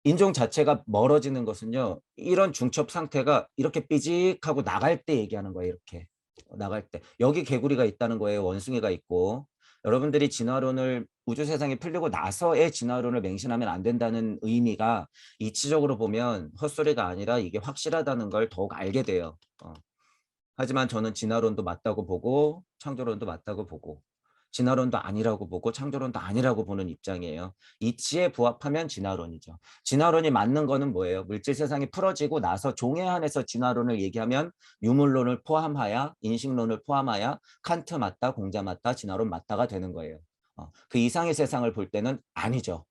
인종 자체가 멀어지는 것은요. 이런 중첩 상태가 이렇게 삐직하고 나갈 때 얘기하는 거예요. 이렇게. 나갈 때. 여기 개구리가 있다는 거예요. 원숭이가 있고. 여러분들이 진화론을 우주 세상에 풀리고 나서의 진화론을 맹신하면 안 된다는 의미가 이치적으로 보면 헛소리가 아니라 이게 확실하다는 걸 더욱 알게 돼요. 하지만 저는 진화론도 맞다고 보고 창조론도 맞다고 보고 진화론도 아니라고 보고 창조론도 아니라고 보는 입장이에요. 이치에 부합하면 진화론이죠. 진화론이 맞는 거는 뭐예요? 물질 세상이 풀어지고 나서 종에 한해서 진화론을 얘기하면 유물론을 포함하여 인식론을 포함하여 칸트 맞다, 공자 맞다, 진화론 맞다가 되는 거예요. 그 이상의 세상을 볼 때는 아니죠.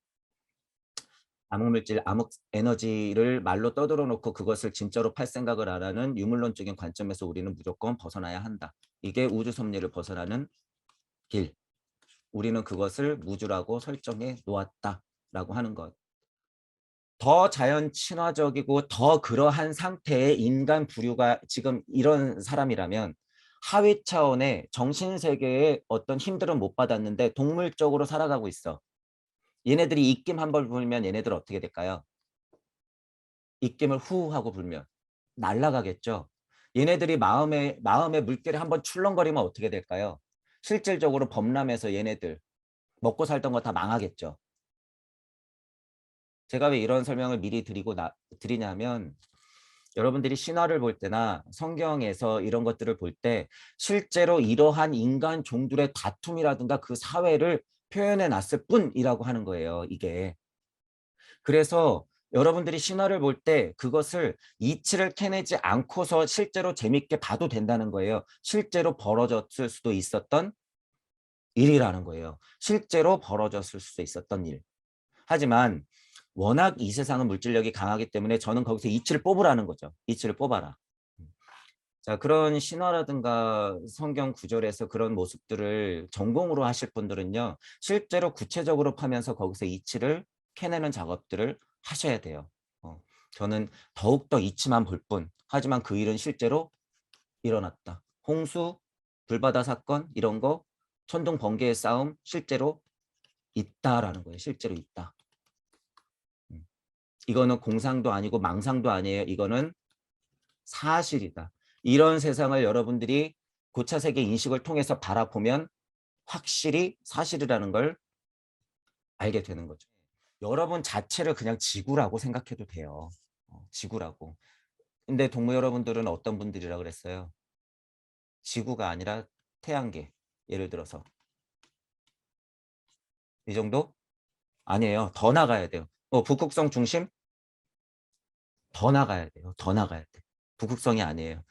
암흑물질, 암흑에너지를 말로 떠들어 놓고 그것을 진짜로 팔 생각을 안 하는 유물론적인 관점에서 우리는 무조건 벗어나야 한다. 이게 우주 섭리를 벗어나는 길. 우리는 그것을 무주라고 설정해 놓았다라고 하는 것. 더 자연 친화적이고 더 그러한 상태의 인간 부류가 지금 이런 사람이라면 하위 차원의 정신세계의 어떤 힘들은 못 받았는데 동물적으로 살아가고 있어. 얘네들이 입김 한 번 불면 얘네들 어떻게 될까요? 입김을 후 하고 불면 날아가겠죠. 얘네들이 마음의 물결이 한번 출렁거리면 어떻게 될까요? 실질적으로 범람해서 얘네들 먹고 살던 거 다 망하겠죠. 제가 왜 이런 설명을 미리 드리냐면 여러분들이 신화를 볼 때나 성경에서 이런 것들을 볼 때 실제로 이러한 인간 종들의 다툼이라든가 그 사회를 표현해 놨을 뿐이라고 하는 거예요. 이게. 그래서 여러분들이 신화를 볼 때 그것을 이치를 캐내지 않고서 실제로 재밌게 봐도 된다는 거예요. 실제로 벌어졌을 수도 있었던 일이라는 거예요. 실제로 벌어졌을 수도 있었던 일. 하지만 워낙 이 세상은 물질력이 강하기 때문에 저는 거기서 이치를 뽑으라는 거죠. 이치를 뽑아라. 자, 그런 신화라든가 성경 구절에서 그런 모습들을 전공으로 하실 분들은요. 실제로 구체적으로 파면서 거기서 이치를 캐내는 작업들을 하셔야 돼요. 저는 더욱더 이치만 볼 뿐. 하지만 그 일은 실제로 일어났다. 홍수, 불바다 사건 이런 거 천둥 번개의 싸움 실제로 있다라는 거예요. 실제로 있다. 이거는 공상도 아니고 망상도 아니에요. 이거는 사실이다. 이런 세상을 여러분들이 고차세계 인식을 통해서 바라보면 확실히 사실이라는 걸 알게 되는 거죠. 여러분 자체를 그냥 지구라고 생각해도 돼요. 지구라고. 근데 동무 여러분들은 어떤 분들이라 그랬어요? 지구가 아니라 태양계. 예를 들어서 이 정도? 아니에요. 더 나가야 돼요. 북극성 중심? 더 나가야 돼요. 더 나가야 돼. 북극성이 아니에요.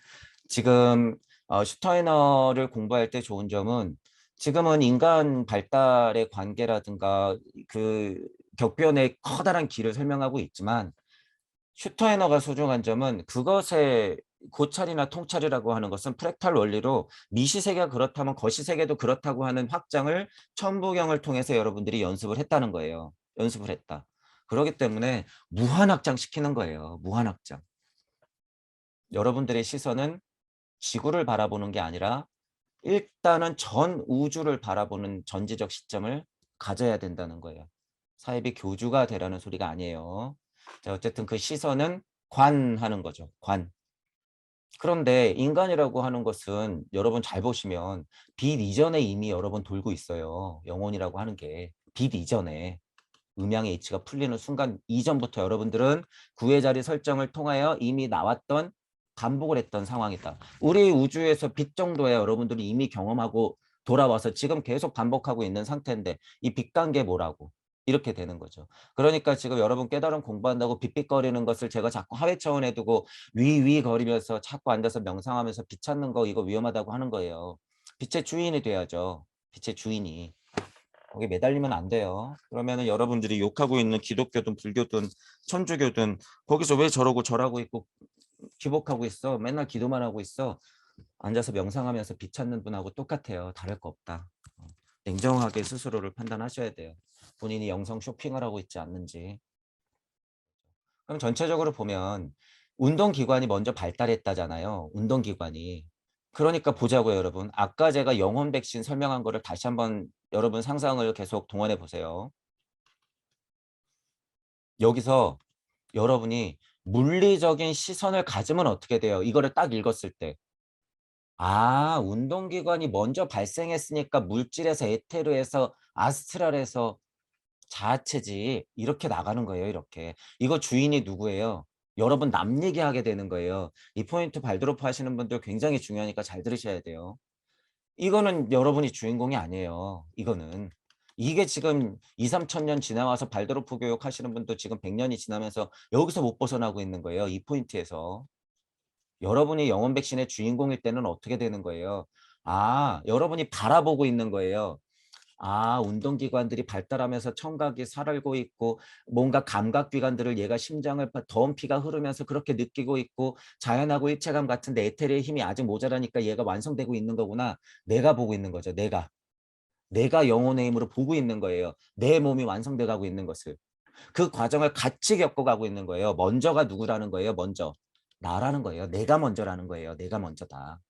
지금 슈타이너를 공부할 때 좋은 점은 지금은 인간 발달의 관계라든가 그 격변의 커다란 길을 설명하고 있지만 슈타이너가 소중한 점은 그것의 고찰이나 통찰이라고 하는 것은 프랙탈 원리로 미시세계가 그렇다면 거시세계도 그렇다고 하는 확장을 천부경을 통해서 여러분들이 연습을 했다는 거예요. 연습을 했다. 그렇기 때문에 무한확장시키는 거예요. 무한확장. 여러분들의 시선은 지구를 바라보는 게 아니라 일단은 전 우주를 바라보는 전지적 시점을 가져야 된다는 거예요. 사이비 교주가 되라는 소리가 아니에요. 자, 어쨌든 그 시선은 관하는 거죠. 관. 그런데 인간이라고 하는 것은 여러분 잘 보시면 빛 이전에 이미 여러분 돌고 있어요. 영혼이라고 하는 게 빛 이전에 음양의 이치가 풀리는 순간 이전부터 여러분들은 구의 자리 설정을 통하여 이미 나왔던 반복을 했던 상황이다. 우리 우주에서 빛 정도야 여러분들이 이미 경험하고 돌아와서 지금 계속 반복하고 있는 상태인데 이 빛관계 뭐라고? 이렇게 되는 거죠. 그러니까 지금 여러분 깨달음 공부한다고 빗빗거리는 것을 제가 자꾸 하회 차원에 두고 위위 거리면서 자꾸 앉아서 명상하면서 빛 찾는 거 이거 위험하다고 하는 거예요. 빛의 주인이 돼야죠. 빛의 주인이. 거기 매달리면 안 돼요. 그러면은 여러분들이 욕하고 있는 기독교든 불교든 천주교든 거기서 왜 저러고 절하고 있고 기복하고 있어. 맨날 기도만 하고 있어. 앉아서 명상하면서 빛 찾는 분하고 똑같아요. 다를 거 없다. 냉정하게 스스로를 판단하셔야 돼요. 본인이 영성 쇼핑을 하고 있지 않는지. 그럼 전체적으로 보면 운동기관이 먼저 발달했다잖아요. 운동기관이. 그러니까 보자고요, 여러분. 아까 제가 영혼 백신 설명한 거를 다시 한번 여러분 상상을 계속 동원해 보세요. 여기서 여러분이 물리적인 시선을 가지면 어떻게 돼요? 이거를 딱 읽었을 때. 아, 운동기관이 먼저 발생했으니까 물질에서 에테르에서 아스트랄에서 자아체지 이렇게 나가는 거예요. 이렇게. 이거 주인이 누구예요? 여러분 남 얘기하게 되는 거예요. 이 포인트 발드로프 하시는 분들 굉장히 중요하니까 잘 들으셔야 돼요. 이거는 여러분이 주인공이 아니에요. 이거는. 이게 지금 2, 3천 년 지나와서 발드로프 교육 하시는 분도 지금 100년이 지나면서 여기서 못 벗어나고 있는 거예요. 이 포인트에서. 여러분이 영혼 백신의 주인공일 때는 어떻게 되는 거예요? 아, 여러분이 바라보고 있는 거예요. 아, 운동기관들이 발달하면서 청각이 살고 있고 뭔가 감각기관들을 얘가 심장을 더운 피가 흐르면서 그렇게 느끼고 있고 자연하고 일체감 같은데 에테르의 힘이 아직 모자라니까 얘가 완성되고 있는 거구나. 내가 보고 있는 거죠. 내가 영혼의 힘으로 보고 있는 거예요. 내 몸이 완성돼 가고 있는 것을. 그 과정을 같이 겪어가고 있는 거예요. 먼저가 누구라는 거예요? 먼저. 나라는 거예요. 내가 먼저라는 거예요. 내가 먼저다.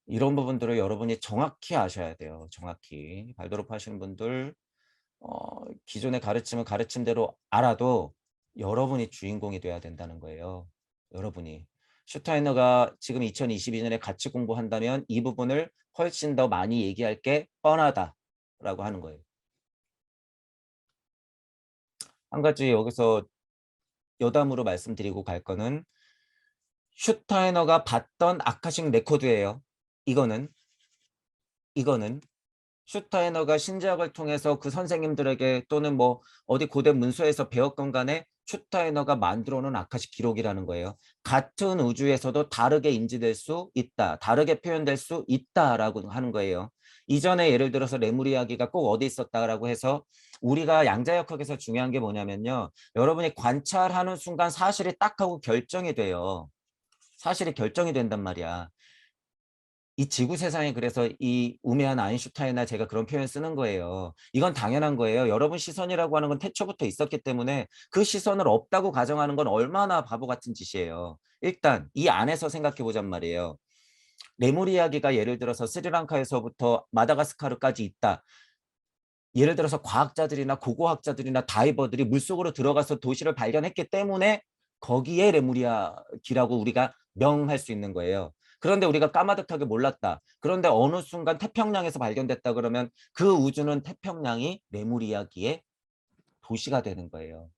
이런 부분들을 여러분이 정확히 아셔야 돼요. 정확히. 발도록 하시는 분들 기존의 가르침은 가르침대로 알아도 여러분이 주인공이 돼야 된다는 거예요. 여러분이. 슈타이너가 지금 2022년에 같이 공부한다면 이 부분을 훨씬 더 많이 얘기할 게 뻔하다라고 하는 거예요. 한 가지 여기서 여담으로 말씀드리고 갈 거는 슈타이너가 봤던 아카식 레코드예요. 이거는 슈타이너가 신지학을 통해서 그 선생님들에게 또는 뭐 어디 고대 문서에서 배웠건 간에 슈타이너가 만들어 놓은 아카식 기록이라는 거예요. 같은 우주에서도 다르게 인지될 수 있다. 다르게 표현될 수 있다라고 하는 거예요. 이전에 예를 들어서 레물 이야기가 꼭 어디 있었다라고 해서 우리가 양자역학에서 중요한 게 뭐냐면요. 여러분이 관찰하는 순간 사실이 딱 하고 결정이 돼요. 사실이 결정이 된단 말이야. 이 지구 세상에 그래서 이 우매한 아인슈타인이나 제가 그런 표현 쓰는 거예요. 이건 당연한 거예요. 여러분 시선이라고 하는 건 태초부터 있었기 때문에 그 시선을 없다고 가정하는 건 얼마나 바보 같은 짓이에요. 일단 이 안에서 생각해 보잔 말이에요. 레무리 이야기가 예를 들어서 스리랑카에서부터 마다가스카르까지 있다. 예를 들어서 과학자들이나 고고학자들이나 다이버들이 물속으로 들어가서 도시를 발견했기 때문에 거기에 레무리아기라고 우리가 명할 수 있는 거예요. 그런데 우리가 까마득하게 몰랐다. 그런데 어느 순간 태평양에서 발견됐다 그러면 그 우주는 태평양이 레무리아기의 도시가 되는 거예요.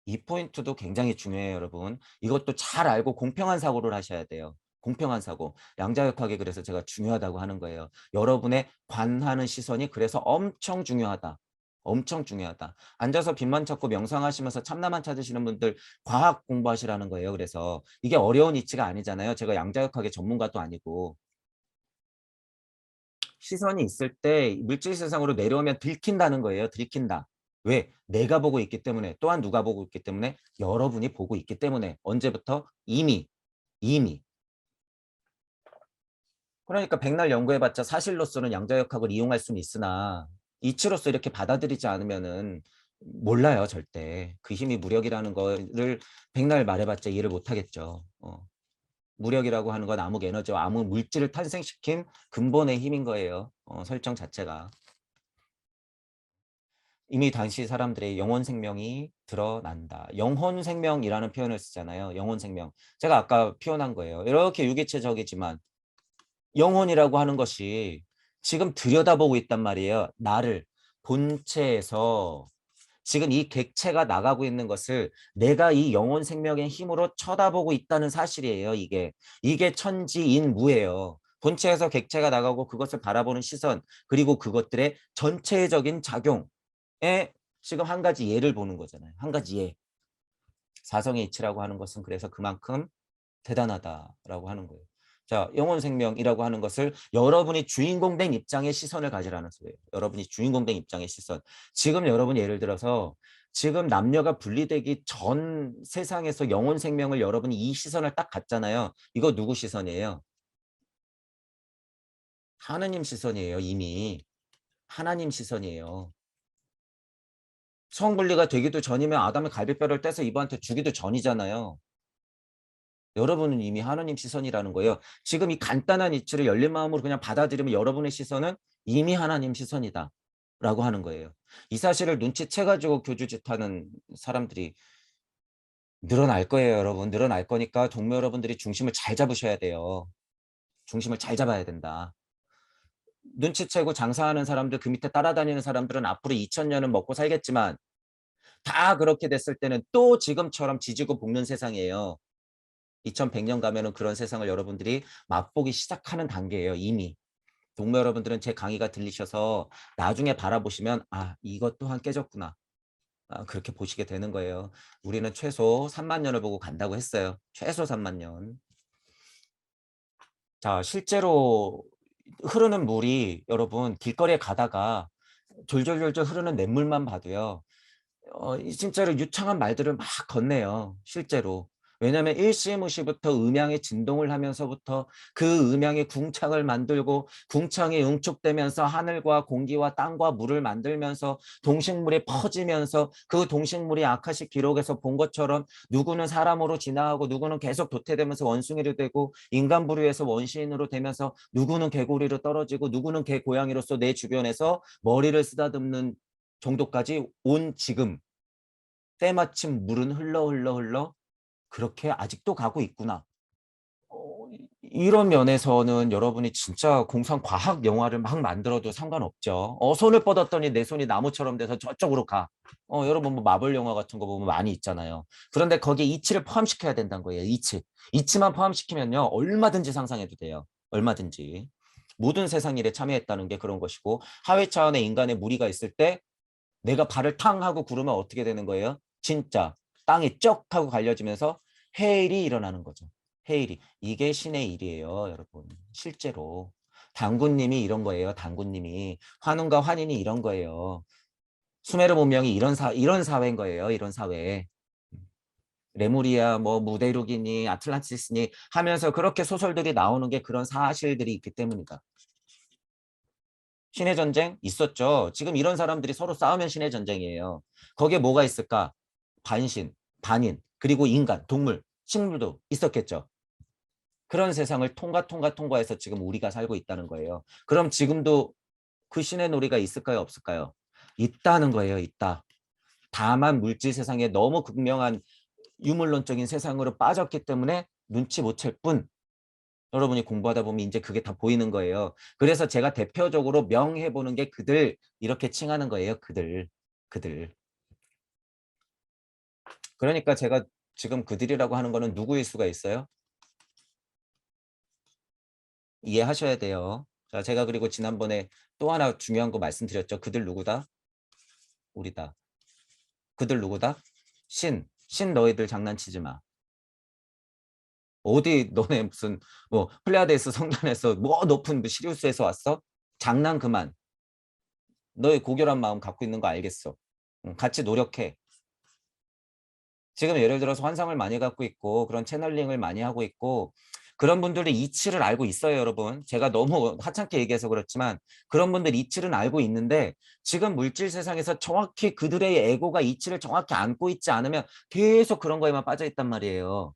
이 포인트도 굉장히 중요해요, 여러분. 이것도 잘 알고 공평한 사고를 하셔야 돼요. 공평한 사고. 양자역학이 그래서 제가 중요하다고 하는 거예요. 여러분의 관하는 시선이 그래서 엄청 중요하다. 엄청 중요하다. 앉아서 빛만 찾고 명상하시면서 참나만 찾으시는 분들 과학 공부하시라는 거예요. 그래서 이게 어려운 이치가 아니잖아요. 제가 양자역학의 전문가도 아니고. 시선이 있을 때 물질 세상으로 내려오면 들킨다는 거예요. 들킨다. 왜? 내가 보고 있기 때문에 또한 누가 보고 있기 때문에 여러분이 보고 있기 때문에 언제부터? 이미 그러니까 백날 연구해봤자 사실로서는 양자역학을 이용할 수는 있으나 이치로서 이렇게 받아들이지 않으면은 몰라요 절대 그 힘이 무력이라는 거를 백날 말해봤자 이해를 못하겠죠. 무력이라고 하는 건 암흑 에너지와 암흑 물질을 탄생시킨 근본의 힘인 거예요. 설정 자체가. 이미 당시 사람들의 영혼 생명이 드러난다. 영혼 생명이라는 표현을 쓰잖아요. 영혼 생명. 제가 아까 표현한 거예요. 이렇게 유기체적이지만 영혼이라고 하는 것이 지금 들여다보고 있단 말이에요. 나를 본체에서 지금 이 객체가 나가고 있는 것을 내가 이 영혼 생명의 힘으로 쳐다보고 있다는 사실이에요. 이게 천지인무예요. 본체에서 객체가 나가고 그것을 바라보는 시선 그리고 그것들의 전체적인 작용에 지금 한 가지 예를 보는 거잖아요. 한 가지 예. 사성의 이치라고 하는 것은 그래서 그만큼 대단하다라고 하는 거예요. 자, 영혼 생명이라고 하는 것을 여러분이 주인공 된 입장의 시선을 가지라는 소리예요. 여러분이 주인공 된 입장의 시선. 지금 여러분이 예를 들어서 지금 남녀가 분리되기 전 세상에서 영혼 생명을 여러분이 이 시선을 딱 갖잖아요. 이거 누구 시선이에요? 하느님 시선이에요. 이미. 하나님 시선이에요. 성분리가 되기도 전이면 아담의 갈비뼈를 떼서 이브한테 주기도 전이잖아요. 여러분은 이미 하느님 시선이라는 거예요. 지금 이 간단한 이치를 열린 마음으로 그냥 받아들이면 여러분의 시선은 이미 하나님 시선이다 라고 하는 거예요. 이 사실을 눈치채가지고 교주짓하는 사람들이 늘어날 거예요, 여러분. 늘어날 거니까 동무 여러분들이 중심을 잘 잡으셔야 돼요. 중심을 잘 잡아야 된다. 눈치채고 장사하는 사람들, 그 밑에 따라다니는 사람들은 앞으로 2000년은 먹고 살겠지만 다 그렇게 됐을 때는 또 지금처럼 지지고 볶는 세상이에요. 2100년 가면은 그런 세상을 여러분들이 맛보기 시작하는 단계예요, 이미. 동무 여러분들은 제 강의가 들리셔서 나중에 바라보시면 아, 이것 또한 깨졌구나. 아, 그렇게 보시게 되는 거예요. 우리는 최소 3만 년을 보고 간다고 했어요. 최소 3만 년. 자, 실제로 흐르는 물이 여러분 길거리에 가다가 졸졸졸졸 흐르는 냇물만 봐도요. 진짜로 유창한 말들을 막 건네요. 실제로. 왜냐하면 일시무시부터 음양의 진동을 하면서부터 그 음양의 궁창을 만들고 궁창이 응축되면서 하늘과 공기와 땅과 물을 만들면서 동식물이 퍼지면서 그 동식물이 아카식 기록에서 본 것처럼 누구는 사람으로 진화하고 누구는 계속 도태되면서 원숭이로 되고 인간 부류에서 원시인으로 되면서 누구는 개구리로 떨어지고 누구는 개고양이로서 내 주변에서 머리를 쓰다듬는 정도까지 온 지금 때마침 물은 흘러 그렇게 아직도 가고 있구나. 이런 면에서는 여러분이 진짜 공상 과학 영화를 막 만들어도 상관없죠. 손을 뻗었더니 내 손이 나무처럼 돼서 저쪽으로 가. 여러분 뭐 마블 영화 같은 거 보면 많이 있잖아요. 그런데 거기에 이치를 포함시켜야 된다는 거예요. 이치. 이치만 포함시키면요. 얼마든지 상상해도 돼요. 얼마든지. 모든 세상 일에 참여했다는 게 그런 것이고 하위 차원의 인간의 무리가 있을 때 내가 발을 탕 하고 구르면 어떻게 되는 거예요? 진짜 땅이 쩍 하고 갈려지면서 해일이 일어나는 거죠. 해일이. 이게 신의 일이에요, 여러분. 실제로. 당군님이 이런 거예요. 당군님이. 환웅과 환인이 이런 거예요. 수메르 문명이 이런 사회인 거예요. 이런 사회. 레무리아, 뭐 무데룩이니 아틀란티스니 하면서 그렇게 소설들이 나오는 게 그런 사실들이 있기 때문이다. 신의 전쟁 있었죠. 지금 이런 사람들이 서로 싸우면 신의 전쟁이에요. 거기에 뭐가 있을까? 반신, 반인, 그리고 인간, 동물, 식물도 있었겠죠. 그런 세상을 통과해서 지금 우리가 살고 있다는 거예요. 그럼 지금도 그 신의 놀이가 있을까요? 없을까요? 있다는 거예요. 있다. 다만 물질 세상에 너무 극명한 유물론적인 세상으로 빠졌기 때문에 눈치 못 챌 뿐 여러분이 공부하다 보면 이제 그게 다 보이는 거예요. 그래서 제가 대표적으로 명해보는 게 그들 이렇게 칭하는 거예요. 그들. 그들. 그러니까 제가 지금 그들이라고 하는 거는 누구일 수가 있어요? 이해하셔야 돼요. 자, 제가 그리고 지난번에 또 하나 중요한 거 말씀드렸죠. 그들 누구다? 우리다. 그들 누구다? 신. 신 너희들 장난치지 마. 어디 너네 무슨 뭐 플레아데스 성전에서 뭐 높은 시리우스에서 왔어? 장난 그만. 너의 고결한 마음 갖고 있는 거 알겠어. 같이 노력해. 지금 예를 들어서 환상을 많이 갖고 있고 그런 채널링을 많이 하고 있고 그런 분들의 이치를 알고 있어요, 여러분. 제가 너무 하찮게 얘기해서 그렇지만 그런 분들 이치는 알고 있는데 지금 물질 세상에서 정확히 그들의 에고가 이치를 정확히 안고 있지 않으면 계속 그런 거에만 빠져 있단 말이에요.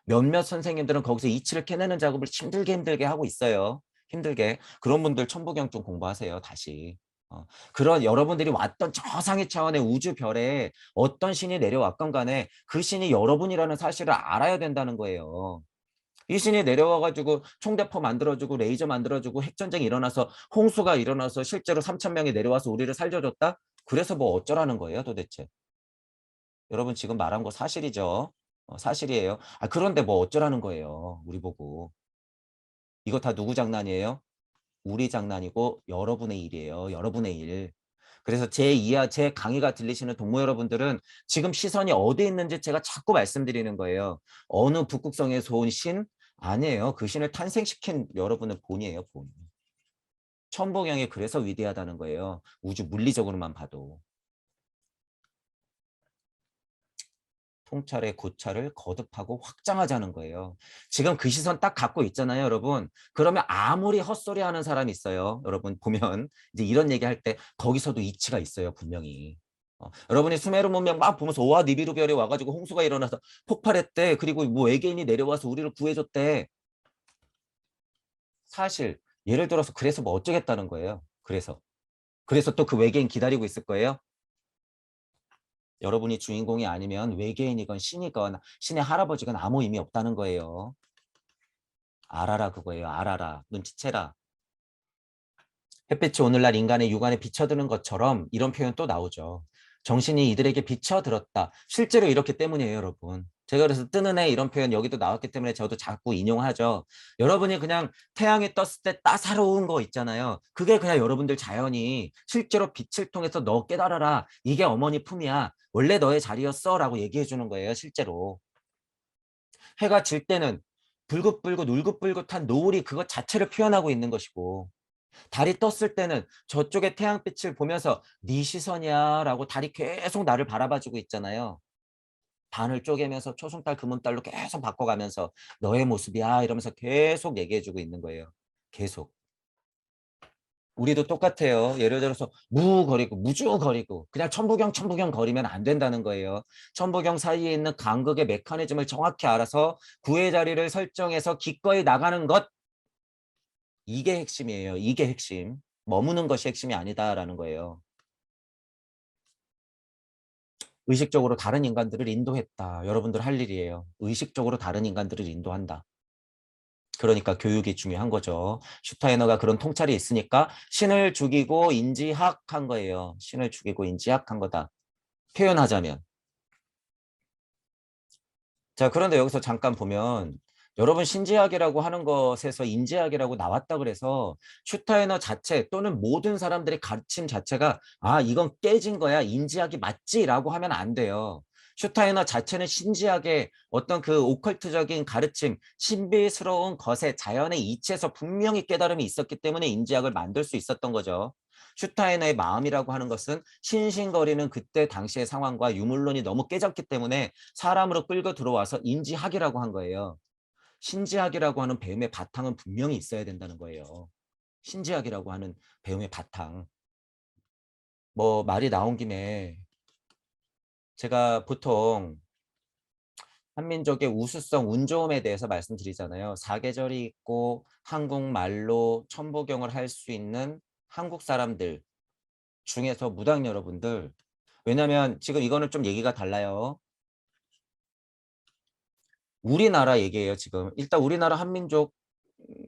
몇몇 선생님들은 거기서 이치를 캐내는 작업을 힘들게 하고 있어요. 힘들게. 그런 분들 천부경 좀 공부하세요. 다시. 그런 여러분들이 왔던 저 상위 차원의 우주별에 어떤 신이 내려왔건 간에 그 신이 여러분이라는 사실을 알아야 된다는 거예요. 이 신이 내려와가지고 총대포 만들어주고 레이저 만들어주고 핵전쟁이 일어나서 홍수가 일어나서 실제로 3천 명이 내려와서 우리를 살려줬다? 그래서 뭐 어쩌라는 거예요 도대체. 여러분 지금 말한 거 사실이죠. 사실이에요. 그런데 뭐 어쩌라는 거예요. 우리 보고. 이거 다 누구 장난이에요? 우리 장난이고 여러분의 일이에요. 여러분의 일. 그래서 제 강의가 들리시는 동무 여러분들은 지금 시선이 어디 있는지 제가 자꾸 말씀드리는 거예요. 어느 북극성에서 온 신? 아니에요. 그 신을 탄생시킨 여러분의 본이에요. 본. 천봉영이 그래서 위대하다는 거예요. 우주 물리적으로만 봐도. 통찰의 고찰을 거듭하고 확장하자는 거예요. 지금 그 시선 딱 갖고 있잖아요, 여러분. 그러면 아무리 헛소리 하는 사람이 있어요. 여러분 보면 이제 이런 얘기할 때 거기서도 이치가 있어요, 분명히. 여러분이 수메르 문명 막 보면서 와 니비루 별이 와가지고 홍수가 일어나서 폭발했대. 그리고 뭐 외계인이 내려와서 우리를 구해줬대. 사실 예를 들어서 그래서 뭐 어쩌겠다는 거예요. 그래서 또 그 외계인 기다리고 있을 거예요. 여러분이 주인공이 아니면 외계인이건 신이건 신의 할아버지건 아무 의미 없다는 거예요. 알아라 그거예요. 알아라. 눈치채라. 햇빛이 오늘날 인간의 육안에 비쳐드는 것처럼 이런 표현 또 나오죠. 정신이 이들에게 비쳐들었다. 실제로 이렇기 때문이에요, 여러분. 제가 그래서 뜨는 애 이런 표현 여기도 나왔기 때문에 저도 자꾸 인용하죠. 여러분이 그냥 태양이 떴을 때 따사로운 거 있잖아요. 그게 그냥 여러분들 자연이 실제로 빛을 통해서 너 깨달아라. 이게 어머니 품이야. 원래 너의 자리였어. 라고 얘기해 주는 거예요, 실제로. 해가 질 때는 불긋불긋 울긋불긋한 노을이 그것 자체를 표현하고 있는 것이고 달이 떴을 때는 저쪽의 태양빛을 보면서 네 시선이야 라고 달이 계속 나를 바라봐주고 있잖아요. 반을 쪼개면서 초승달 금음달로 계속 바꿔가면서 너의 모습이야 이러면서 계속 얘기해주고 있는 거예요. 계속. 우리도 똑같아요. 예를 들어서 무거리고 무주거리고 그냥 천부경 거리면 안 된다는 거예요. 천부경 사이에 있는 간극의 메커니즘을 정확히 알아서 구의 자리를 설정해서 기꺼이 나가는 것 이게 핵심이에요. 이게 핵심. 머무는 것이 핵심이 아니다라는 거예요. 의식적으로 다른 인간들을 인도했다. 여러분들 할 일이에요. 의식적으로 다른 인간들을 인도한다. 그러니까 교육이 중요한 거죠. 슈타이너가 그런 통찰이 있으니까 신을 죽이고 인지학한 거예요. 신을 죽이고 인지학한 거다. 표현하자면. 자, 그런데 여기서 잠깐 보면 여러분 신지학이라고 하는 것에서 인지학이라고 나왔다 그래서 슈타이너 자체 또는 모든 사람들의 가르침 자체가 아 이건 깨진 거야 인지학이 맞지라고 하면 안 돼요. 슈타이너 자체는 신지학의 어떤 그 오컬트적인 가르침, 신비스러운 것에 자연의 이치에서 분명히 깨달음이 있었기 때문에 인지학을 만들 수 있었던 거죠. 슈타이너의 마음이라고 하는 것은 신신거리는 그때 당시의 상황과 유물론이 너무 깨졌기 때문에 사람으로 끌고 들어와서 인지학이라고 한 거예요. 신지학이라고 하는 배움의 바탕은 분명히 있어야 된다는 거예요. 신지학이라고 하는 배움의 바탕. 뭐 말이 나온 김에 제가 보통 한민족의 우수성, 운 좋음에 대해서 말씀드리잖아요. 사계절이 있고 한국말로 천부경을 할 수 있는 한국 사람들 중에서 무당 여러분들 왜냐면 지금 이거는 좀 얘기가 달라요. 우리나라 얘기예요, 지금. 일단 우리나라 한민족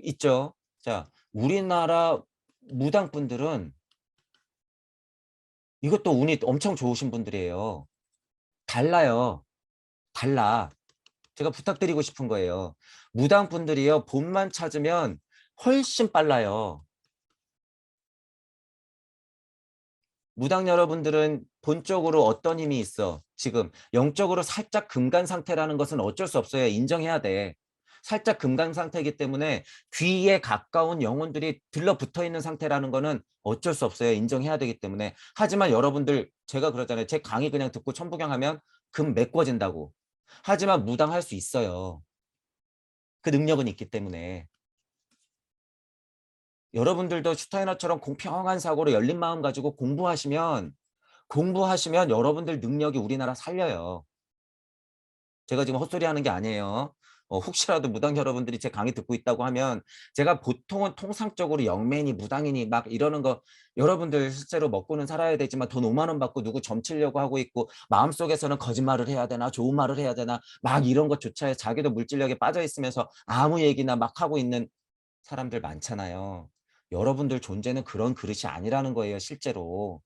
있죠. 자, 우리나라 무당분들은 이것도 운이 엄청 좋으신 분들이에요. 달라요. 달라. 제가 부탁드리고 싶은 거예요. 무당분들이요. 본만 찾으면 훨씬 빨라요. 무당 여러분들은 본적으로 어떤 힘이 있어? 지금 영적으로 살짝 금간 상태라는 것은 어쩔 수 없어요. 인정해야 돼. 살짝 금간 상태이기 때문에 귀에 가까운 영혼들이 들러붙어 있는 상태라는 거는 어쩔 수 없어요. 인정해야 되기 때문에. 하지만 여러분들 제가 그러잖아요. 제 강의 그냥 듣고 천부경 하면 금 메꿔진다고. 하지만 무당 할 수 있어요. 그 능력은 있기 때문에. 여러분들도 슈타이너처럼 공평한 사고로 열린 마음 가지고 공부하시면 여러분들 능력이 우리나라 살려요. 제가 지금 헛소리 하는 게 아니에요. 혹시라도 무당 여러분들이 제 강의 듣고 있다고 하면 제가 보통은 통상적으로 영맨이 무당이니 막 이러는 거 여러분들 실제로 먹고는 살아야 되지만 돈 5만 원 받고 누구 점치려고 하고 있고 마음속에서는 거짓말을 해야 되나 좋은 말을 해야 되나 막 이런 것조차 자기도 물질력에 빠져 있으면서 아무 얘기나 막 하고 있는 사람들 많잖아요. 여러분들 존재는 그런 그릇이 아니라는 거예요, 실제로.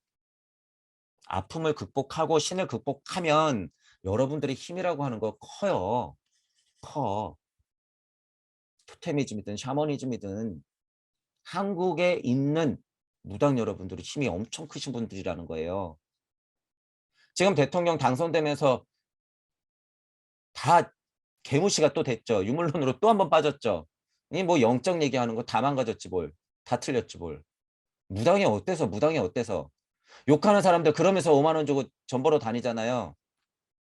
아픔을 극복하고 신을 극복하면 여러분들의 힘이라고 하는 거 커요. 커. 토테미즘이든 샤머니즘이든 한국에 있는 무당 여러분들이 힘이 엄청 크신 분들이라는 거예요. 지금 대통령 당선되면서 다 개무시가 또 됐죠. 유물론으로 또 한 번 빠졌죠. 이 뭐 영적 얘기하는 거 다 망가졌지 뭘. 다 틀렸지 뭘. 무당이 어때서 무당이 어때서. 욕하는 사람들 그러면서 5만 원 주고 전 보러 다니잖아요.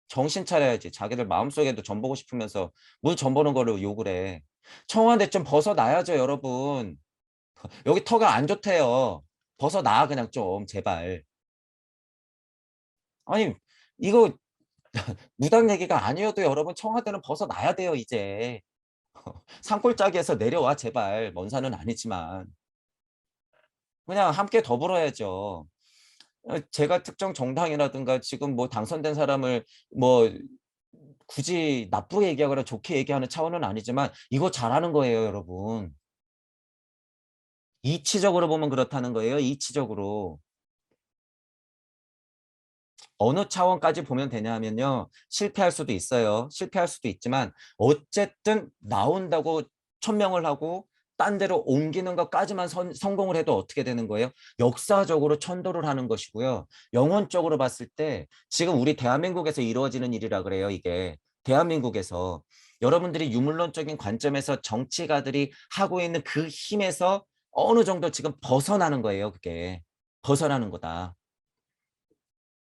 정신 차려야지. 자기들 마음속에도 전 보고 싶으면서 뭘 전 보는 거를 욕을 해. 청와대 좀 벗어나야죠, 여러분. 여기 터가 안 좋대요. 벗어나 그냥 좀 제발. 아니 이거 무당 얘기가 아니어도 여러분 청와대는 벗어나야 돼요, 이제. 산골짜기에서 내려와 제발. 먼 산은 아니지만. 그냥 함께 더불어야죠. 제가 특정 정당이라든가 지금 뭐 당선된 사람을 뭐 굳이 나쁘게 얘기하거나 좋게 얘기하는 차원은 아니지만 이거 잘하는 거예요, 여러분. 이치적으로 보면 그렇다는 거예요. 이치적으로. 어느 차원까지 보면 되냐면요. 실패할 수도 있어요. 실패할 수도 있지만 어쨌든 나온다고 천명을 하고 딴 데로 옮기는 것까지만 성공을 해도 어떻게 되는 거예요? 역사적으로 천도를 하는 것이고요. 영혼적으로 봤을 때 지금 우리 대한민국에서 이루어지는 일이라 그래요. 이게 대한민국에서 여러분들이 유물론적인 관점에서 정치가들이 하고 있는 그 힘에서 어느 정도 지금 벗어나는 거예요. 그게 벗어나는 거다.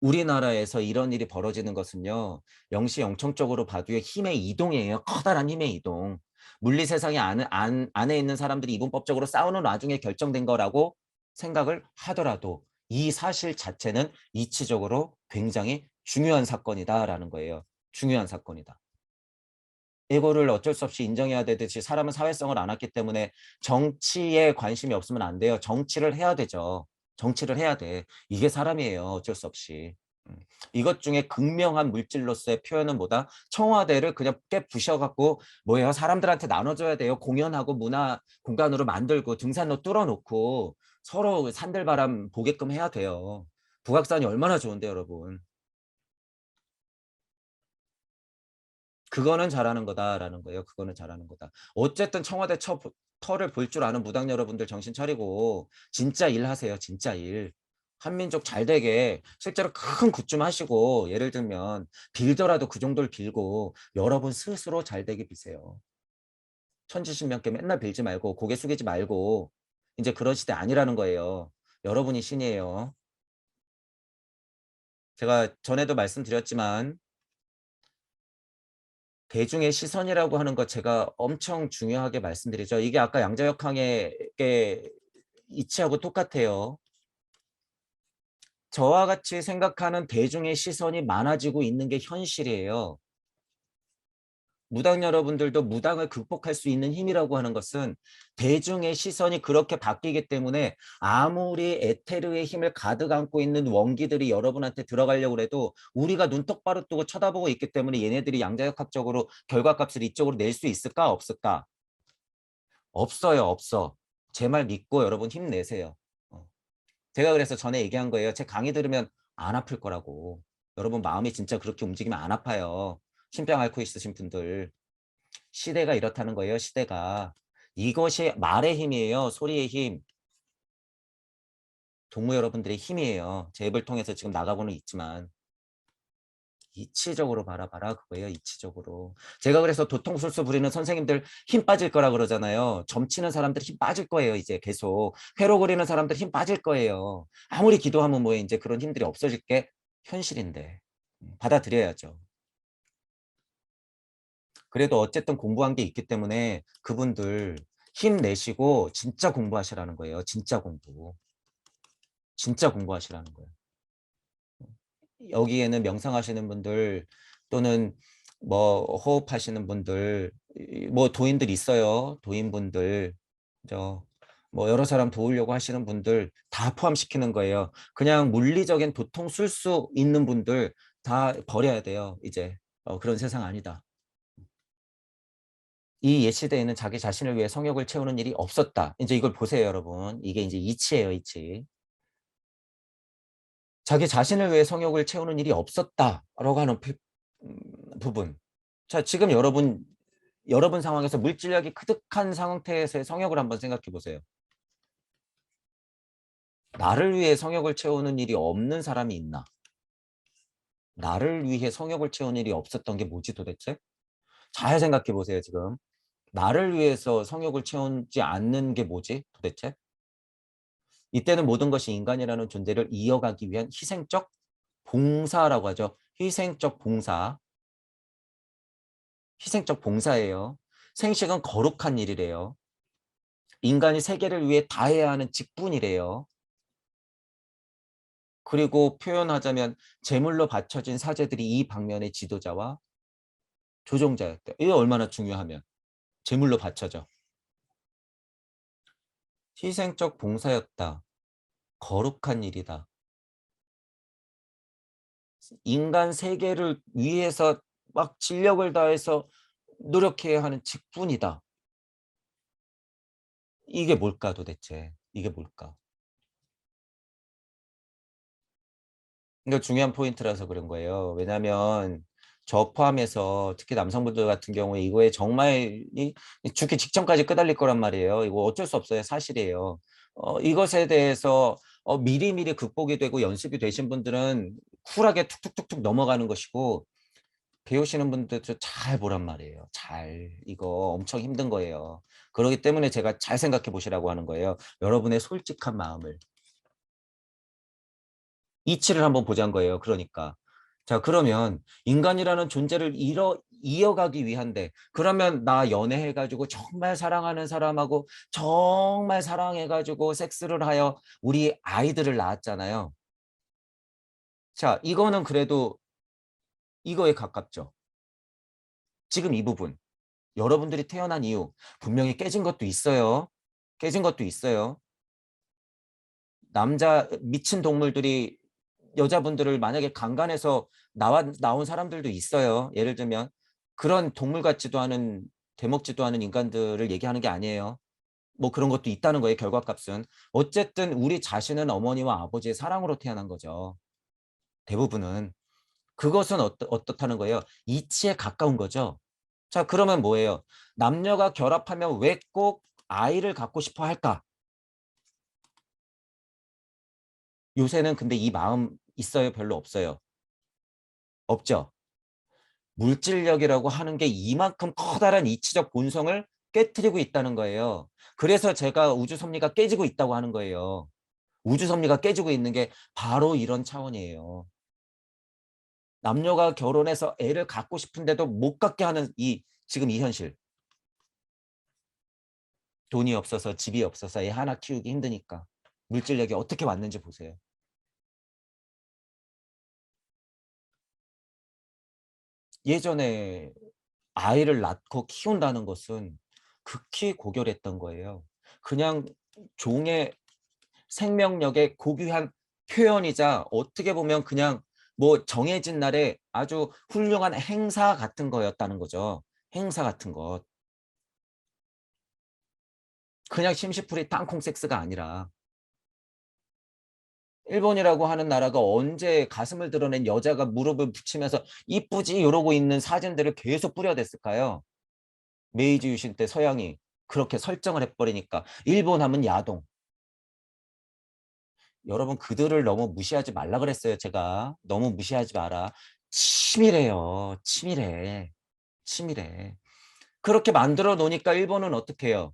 우리나라에서 이런 일이 벌어지는 것은요. 영시영청적으로 봐도요. 힘의 이동이에요. 커다란 힘의 이동. 물리 세상에 안에 있는 사람들이 이분법적으로 싸우는 와중에 결정된 거라고 생각을 하더라도 이 사실 자체는 이치적으로 굉장히 중요한 사건이다라는 거예요. 중요한 사건이다. 이거를 어쩔 수 없이 인정해야 되듯이 사람은 사회성을 안 왔기 때문에 정치에 관심이 없으면 안 돼요. 정치를 해야 되죠. 정치를 해야 돼. 이게 사람이에요. 어쩔 수 없이. 이것 중에 극명한 물질로서의 표현은 뭐다? 청와대를 그냥 깨부셔갖고 뭐예요? 사람들한테 나눠줘야 돼요. 공연하고 문화 공간으로 만들고 등산로 뚫어놓고 서로 산들바람 보게끔 해야 돼요. 북악산이 얼마나 좋은데 여러분. 그거는 잘하는 거다라는 거예요. 그거는 잘하는 거다. 어쨌든 청와대 터를 볼 줄 아는 무당 여러분들 정신 차리고 진짜 일 하세요. 진짜 일. 한민족 잘 되게 실제로 큰 굿 좀 하시고 예를 들면 빌더라도 그 정도를 빌고 여러분 스스로 잘 되게 비세요. 천지신명께 맨날 빌지 말고 고개 숙이지 말고 이제 그런 시대 아니라는 거예요. 여러분이 신이에요. 제가 전에도 말씀드렸지만 대중의 시선이라고 하는 것 제가 엄청 중요하게 말씀드리죠. 이게 아까 양자역학의 이치하고 똑같아요. 저와 같이 생각하는 대중의 시선이 많아지고 있는 게 현실이에요. 무당 여러분들도 무당을 극복할 수 있는 힘이라고 하는 것은 대중의 시선이 그렇게 바뀌기 때문에 아무리 에테르의 힘을 가득 안고 있는 원기들이 여러분한테 들어가려고 해도 우리가 눈 똑바로 뜨고 쳐다보고 있기 때문에 얘네들이 양자역학적으로 결과값을 이쪽으로 낼 수 있을까 없을까? 없어요, 없어. 제 말 믿고 여러분 힘내세요. 어. 제가 그래서 전에 얘기한 거예요. 제 강의 들으면 안 아플 거라고. 여러분 마음이 진짜 그렇게 움직이면 안 아파요. 신병 앓고 있으신 분들. 시대가 이렇다는 거예요. 시대가. 이것이 말의 힘이에요. 소리의 힘. 동무 여러분들의 힘이에요. 제 입을 통해서 지금 나가고는 있지만 이치적으로 바라봐라 그거예요. 이치적으로. 제가 그래서 도통술수 부리는 선생님들 힘 빠질 거라 그러잖아요. 점치는 사람들 힘 빠질 거예요. 이제 계속. 회로 그리는 사람들 힘 빠질 거예요. 아무리 기도하면 뭐해 이제 그런 힘들이 없어질 게 현실인데 받아들여야죠. 그래도 어쨌든 공부한 게 있기 때문에 그분들 힘내시고 진짜 공부하시라는 거예요. 진짜 공부. 진짜 공부하시라는 거예요. 여기에는 명상하시는 분들 또는 뭐 호흡하시는 분들 뭐 도인들 있어요. 도인분들 뭐 여러 사람 도우려고 하시는 분들 다 포함시키는 거예요. 그냥 물리적인 도통 쓸 수 있는 분들 다 버려야 돼요. 이제 그런 세상 아니다. 이 옛 시대에는 자기 자신을 위해 성욕을 채우는 일이 없었다. 이제 이걸 보세요, 여러분. 이게 이제 이치예요, 이치. 자기 자신을 위해 성욕을 채우는 일이 없었다라고 하는 부분. 자, 지금 여러분 상황에서 물질력이 크득한 상태에서의 성욕을 한번 생각해 보세요. 나를 위해 성욕을 채우는 일이 없는 사람이 있나? 나를 위해 성욕을 채우는 일이 없었던 게 뭐지 도대체? 잘 생각해 보세요, 지금. 나를 위해서 성욕을 채우지 않는 게 뭐지 도대체? 이때는 모든 것이 인간이라는 존재를 이어가기 위한 희생적 봉사라고 하죠. 희생적 봉사. 희생적 봉사예요. 생식은 거룩한 일이래요. 인간이 세계를 위해 다해야 하는 직분이래요. 그리고 표현하자면 제물로 바쳐진 사제들이 이 방면의 지도자와 조종자였대. 이게 얼마나 중요하면 제물로 바쳐져. 희생적 봉사였다. 거룩한 일이다. 인간 세계를 위해서 막 진력을 다해서 노력해야 하는 직분이다. 이게 뭘까 도대체? 이게 뭘까? 그러니까 중요한 포인트라서 그런 거예요. 왜냐하면 저 포함해서 특히 남성분들 같은 경우에 이거에 정말 죽기 직전까지 끄달릴 거란 말이에요. 이거 어쩔 수 없어요. 사실이에요. 이것에 대해서 미리미리 극복이 되고 연습이 되신 분들은 쿨하게 툭툭툭툭 넘어가는 것이고 배우시는 분들도 잘 보란 말이에요. 잘. 이거 엄청 힘든 거예요. 그렇기 때문에 제가 잘 생각해 보시라고 하는 거예요. 여러분의 솔직한 마음을. 이치를 한번 보자는 거예요. 그러니까. 자, 그러면 인간이라는 존재를 이어가기 위한데, 그러면 나 연애해가지고 정말 사랑하는 사람하고 정말 사랑해가지고 섹스를 하여 우리 아이들을 낳았잖아요. 자, 이거는 그래도 이거에 가깝죠. 지금 이 부분. 여러분들이 태어난 이유, 분명히 깨진 것도 있어요. 깨진 것도 있어요. 남자 미친 동물들이 여자분들을 만약에 강간해서 나온 사람들도 있어요. 예를 들면 그런 동물 같지도 않은 되먹지도 않은 인간들을 얘기하는 게 아니에요. 뭐 그런 것도 있다는 거예요. 결과값은. 어쨌든 우리 자신은 어머니와 아버지의 사랑으로 태어난 거죠. 대부분은. 그것은 어떻다는 거예요? 이치에 가까운 거죠. 자, 그러면 뭐예요? 남녀가 결합하면 왜 꼭 아이를 갖고 싶어 할까? 요새는 근데 이 마음 있어요? 별로 없어요? 없죠. 물질력이라고 하는 게 이만큼 커다란 이치적 본성을 깨트리고 있다는 거예요. 그래서 제가 우주 섭리가 깨지고 있다고 하는 거예요. 우주 섭리가 깨지고 있는 게 바로 이런 차원이에요. 남녀가 결혼해서 애를 갖고 싶은데도 못 갖게 하는 지금 이 현실. 돈이 없어서 집이 없어서 애 하나 키우기 힘드니까. 물질력이 어떻게 왔는지 보세요. 예전에 아이를 낳고 키운다는 것은 극히 고결했던 거예요. 그냥 종의 생명력의 고귀한 표현이자 어떻게 보면 그냥 뭐 정해진 날에 아주 훌륭한 행사 같은 거였다는 거죠. 행사 같은 것. 그냥 심시풀이 땅콩 섹스가 아니라 일본이라고 하는 나라가 언제 가슴을 드러낸 여자가 무릎을 붙이면서 이쁘지 이러고 있는 사진들을 계속 뿌려댔을까요? 메이지 유신 때 서양이 그렇게 설정을 해버리니까 일본 하면 야동. 여러분 그들을 너무 무시하지 말라 그랬어요. 제가 너무 무시하지 마라. 치밀해요. 치밀해. 치밀해. 그렇게 만들어 놓으니까 일본은 어떻게 해요?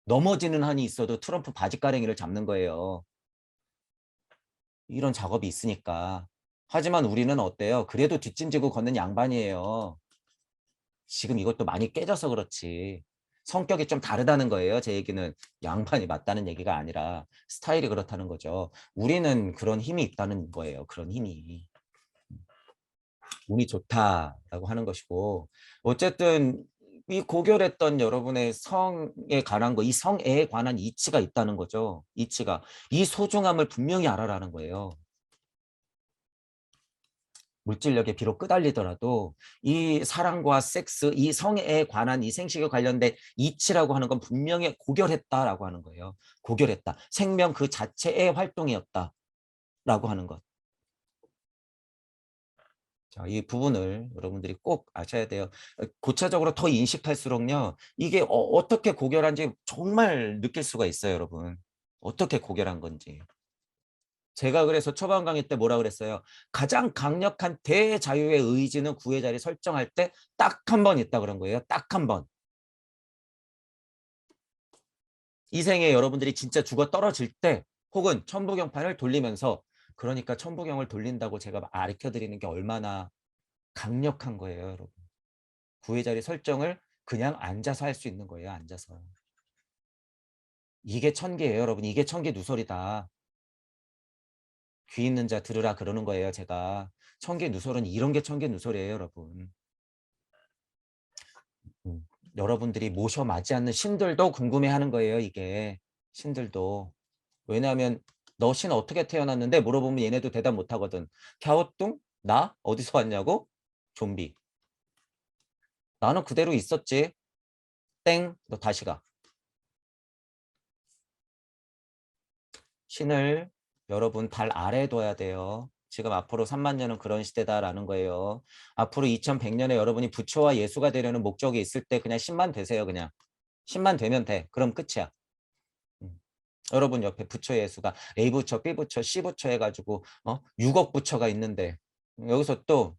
넘어지는 한이 있어도 트럼프 바지가랭이를 잡는 거예요. 이런 작업이 있으니까. 하지만 우리는 어때요? 그래도 뒷짐지고 걷는 양반이에요. 지금 이것도 많이 깨져서 그렇지. 성격이 좀 다르다는 거예요. 제 얘기는 양반이 맞다는 얘기가 아니라 스타일이 그렇다는 거죠. 우리는 그런 힘이 있다는 거예요. 그런 힘이. 운이 좋다라고 하는 것이고 어쨌든 이 고결했던 여러분의 성에 관한 거, 이 성에 관한 이치가 있다는 거죠. 이치가. 이 소중함을 분명히 알아라는 거예요. 물질력에 비록 끄달리더라도 이 사랑과 섹스, 이 성에 관한 이 생식에 관련된 이치라고 하는 건 분명히 고결했다라고 하는 거예요. 고결했다. 생명 그 자체의 활동이었다라고 하는 것. 자, 이 부분을 여러분들이 꼭 아셔야 돼요. 고차적으로 더 인식할수록요. 이게 어떻게 고결한지 정말 느낄 수가 있어요, 여러분. 어떻게 고결한 건지. 제가 그래서 초반 강의 때 뭐라 그랬어요? 가장 강력한 대자유의 의지는 구의 자리 설정할 때 딱 한 번 있다 그런 거예요. 딱 한 번. 이 생에 여러분들이 진짜 죽어 떨어질 때 혹은 천부경판을 돌리면서 그러니까 천부경을 돌린다고 제가 가르쳐 드리는 게 얼마나 강력한 거예요, 여러분. 구의 자리 설정을 그냥 앉아서 할 수 있는 거예요. 앉아서. 이게 천계예요, 여러분. 이게 천계 누설이다. 귀 있는 자 들으라 그러는 거예요, 제가. 천계 누설은 이런 게 천계 누설이에요, 여러분. 음. 여러분들이 모셔 마지 않는 신들도 궁금해하는 거예요, 이게. 신들도. 왜냐하면 너 신 어떻게 태어났는데 물어보면 얘네도 대답 못 하거든. 갸우뚱? 나? 어디서 왔냐고? 좀비. 나는 그대로 있었지. 땡. 너 다시 가. 신을 여러분 발 아래에 둬야 돼요. 지금 앞으로 3만 년은 그런 시대다라는 거예요. 앞으로 2100년에 여러분이 부처와 예수가 되려는 목적이 있을 때 그냥 신만 되세요. 그냥. 신만 되면 돼. 그럼 끝이야. 음. 여러분 옆에 부처 예수가 A부처, B부처, C부처 해가지고 6억 부처가 있는데 여기서 또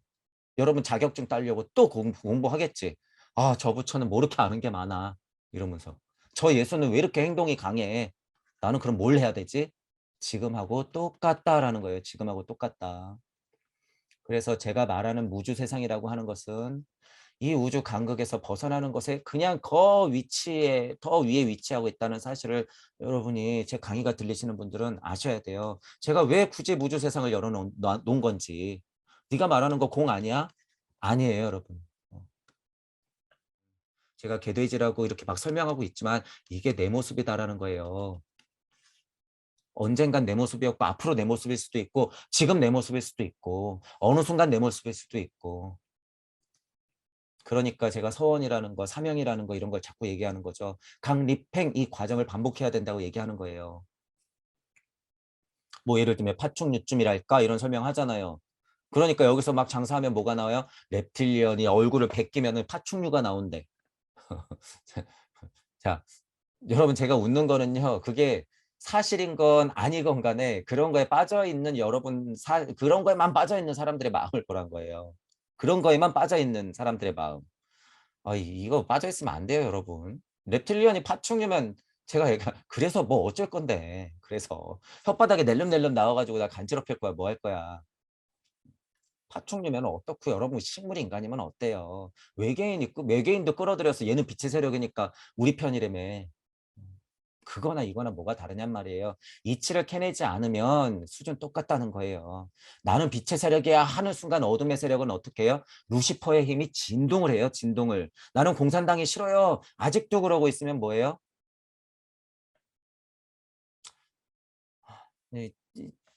여러분 자격증 따려고 또 공부하겠지. 아, 저 부처는 뭐 이렇게 아는 게 많아. 이러면서. 저 예수는 왜 이렇게 행동이 강해. 나는 그럼 뭘 해야 되지? 지금하고 똑같다라는 거예요. 지금하고 똑같다. 그래서 제가 말하는 무주 세상이라고 하는 것은 이 우주 간극에서 벗어나는 것에 그냥 더 위치에 더 위에 위치하고 있다는 사실을 여러분이 제 강의가 들리시는 분들은 아셔야 돼요. 제가 왜 굳이 무주 세상을 열어놓은 건지. 네가 말하는 거 공 아니야? 아니에요, 여러분. 제가 개돼지라고 이렇게 막 설명하고 있지만 이게 내 모습이다라는 거예요. 언젠간 내 모습이었고 앞으로 내 모습일 수도 있고 지금 내 모습일 수도 있고 어느 순간 내 모습일 수도 있고 그러니까 제가 서원이라는 거, 사명이라는 거 이런 걸 자꾸 얘기하는 거죠. 강립행 이 과정을 반복해야 된다고 얘기하는 거예요. 뭐 예를 들면 파충류쯤이랄까 이런 설명하잖아요. 그러니까 여기서 막 장사하면 뭐가 나와요? reptilian이 얼굴을 베끼면 파충류가 나온대. 자, 여러분 제가 웃는 거는요. 그게 사실인 건 아니건 간에 그런 거에 빠져 있는 여러분 그런 거에만 빠져 있는 사람들의 마음을 보란 거예요. 그런 거에만 빠져 있는 사람들의 마음. 이거 빠져 있으면 안 돼요, 여러분. reptilian이 파충류면 제가 그래서 뭐 어쩔 건데. 그래서 혓바닥에 낼름낼름 나와가지고 나 간지럽힐 거야. 뭐 할 거야. 파충류면 어떻고 여러분 식물 인간이면 어때요? 외계인도 끌어들여서 얘는 빛의 세력이니까 우리 편이라며. 그거나 이거나 뭐가 다르냔 말이에요. 이치를 캐내지 않으면 수준 똑같다는 거예요. 나는 빛의 세력이야 하는 순간 어둠의 세력은 어떻게 해요? 루시퍼의 힘이 진동을 해요. 진동을. 나는 공산당이 싫어요. 아직도 그러고 있으면 뭐예요?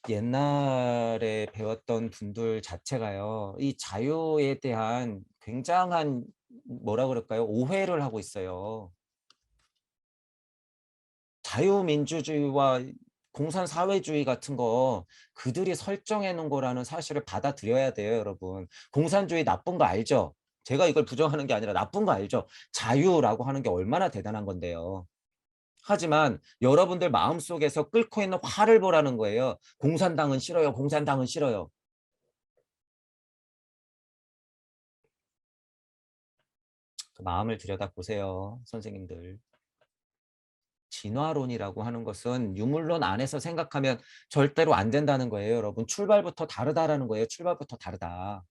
옛날에 배웠던 분들 자체가요. 이 자유에 대한 굉장한 뭐라 그럴까요? 오해를 하고 있어요. 자유민주주의와 공산사회주의 같은 거 그들이 설정해 놓은 거라는 사실을 받아들여야 돼요, 여러분. 공산주의 나쁜 거 알죠? 제가 이걸 부정하는 게 아니라 나쁜 거 알죠? 자유라고 하는 게 얼마나 대단한 건데요. 하지만 여러분들 마음속에서 끓고 있는 화를 보라는 거예요. 공산당은 싫어요. 공산당은 싫어요. 그 마음을 들여다보세요, 선생님들. 진화론이라고 하는 것은 유물론 안에서 생각하면 절대로 안 된다는 거예요, 여러분. 출발부터 다르다라는 거예요. 출발부터 다르다.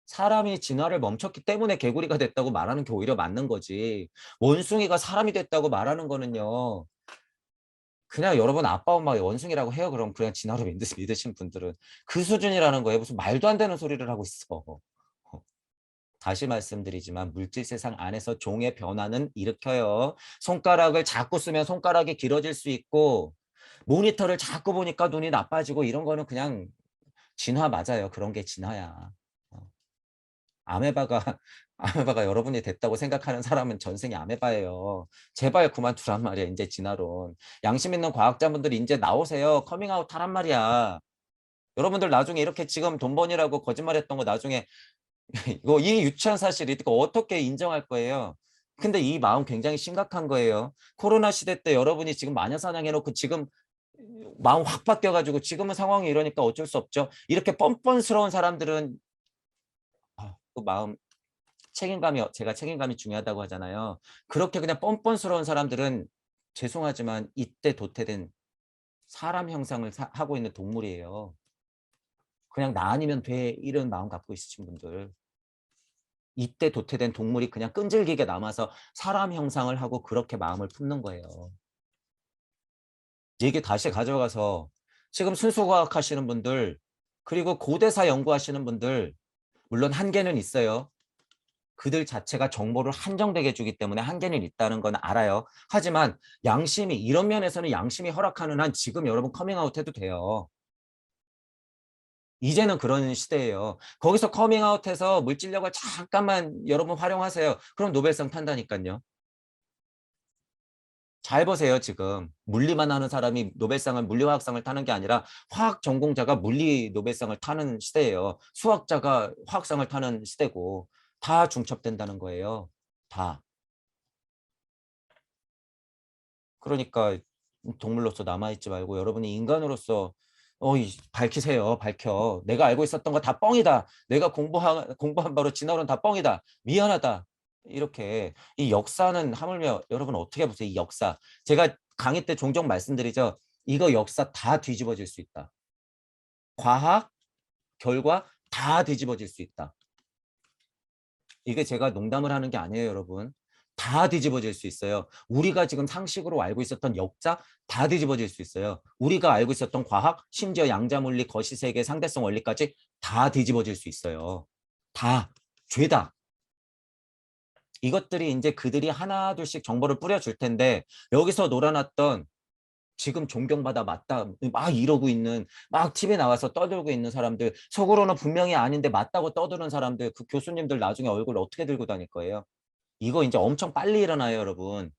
사람이 진화를 멈췄기 때문에 개구리가 됐다고 말하는 게 오히려 맞는 거지. 원숭이가 사람이 됐다고 말하는 거는요. 그냥 여러분 아빠 엄마가 원숭이라고 해요. 그럼 그냥 진화로 믿으신 분들은 그 수준이라는 거예요. 무슨 말도 안 되는 소리를 하고 있어. 다시 말씀드리지만 물질 세상 안에서 종의 변화는 일으켜요. 손가락을 자꾸 쓰면 손가락이 길어질 수 있고 모니터를 자꾸 보니까 눈이 나빠지고 이런 거는 그냥 진화 맞아요. 그런 게 진화야. 어. 아메바가 아메바가 여러분이 됐다고 생각하는 사람은 전생이 아메바예요. 제발 그만두란 말이야. 이제 진화론. 양심 있는 과학자분들이 이제 나오세요. 커밍아웃 하란 말이야. 여러분들 나중에 이렇게 지금 돈 버니라고 거짓말했던 거 나중에 이거 이 유치한 사실 이거 어떻게 인정할 거예요? 근데 이 마음 굉장히 심각한 거예요. 코로나 시대 때 여러분이 지금 마녀 사냥해놓고 지금 마음 확 바뀌어가지고 지금은 상황이 이러니까 어쩔 수 없죠. 이렇게 뻔뻔스러운 사람들은 그 마음 제가 책임감이 중요하다고 하잖아요. 그렇게 그냥 뻔뻔스러운 사람들은 죄송하지만 이때 도태된 사람 형상을 하고 있는 동물이에요. 그냥 나 아니면 돼 이런 마음 갖고 있으신 분들. 이때 도태된 동물이 그냥 끈질기게 남아서 사람 형상을 하고 그렇게 마음을 품는 거예요. 얘기 다시 가져가서 지금 순수과학 하시는 분들 그리고 고대사 연구하시는 분들 물론 한계는 있어요. 그들 자체가 정보를 한정되게 주기 때문에 한계는 있다는 건 알아요. 하지만 양심이 이런 면에서는 양심이 허락하는 한 지금 여러분 커밍아웃 해도 돼요. 이제는 그런 시대예요. 거기서 커밍아웃해서 물질력을 잠깐만 여러분 활용하세요. 그럼 노벨상 탄다니까요. 잘 보세요, 지금. 물리만 하는 사람이 노벨상을, 물리화학상을 타는 게 아니라 화학 전공자가 물리 노벨상을 타는 시대예요. 수학자가 화학상을 타는 시대고 다 중첩된다는 거예요. 다. 그러니까 동물로서 남아있지 말고 여러분이 인간으로서 밝히세요. 밝혀. 내가 알고 있었던 거 다 뻥이다. 내가 공부한 바로 진화론 다 뻥이다. 미안하다. 이렇게 이 역사는 하물며 여러분 어떻게 보세요? 이 역사. 제가 강의 때 종종 말씀드리죠. 이거 역사 다 뒤집어질 수 있다. 과학, 결과 다 뒤집어질 수 있다. 이게 제가 농담을 하는 게 아니에요, 여러분. 다 뒤집어질 수 있어요. 우리가 지금 상식으로 알고 있었던 역사 다 뒤집어질 수 있어요. 우리가 알고 있었던 과학, 심지어 양자물리, 거시세계, 상대성 원리까지 다 뒤집어질 수 있어요. 다, 죄다. 이것들이 이제 그들이 하나둘씩 정보를 뿌려줄 텐데 여기서 놀아놨던 지금 존경받아 맞다 막 이러고 있는 막 TV에 나와서 떠들고 있는 사람들 속으로는 분명히 아닌데 맞다고 떠드는 사람들 그 교수님들 나중에 얼굴 어떻게 들고 다닐 거예요? 이거 이제 엄청 빨리 일어나요, 여러분.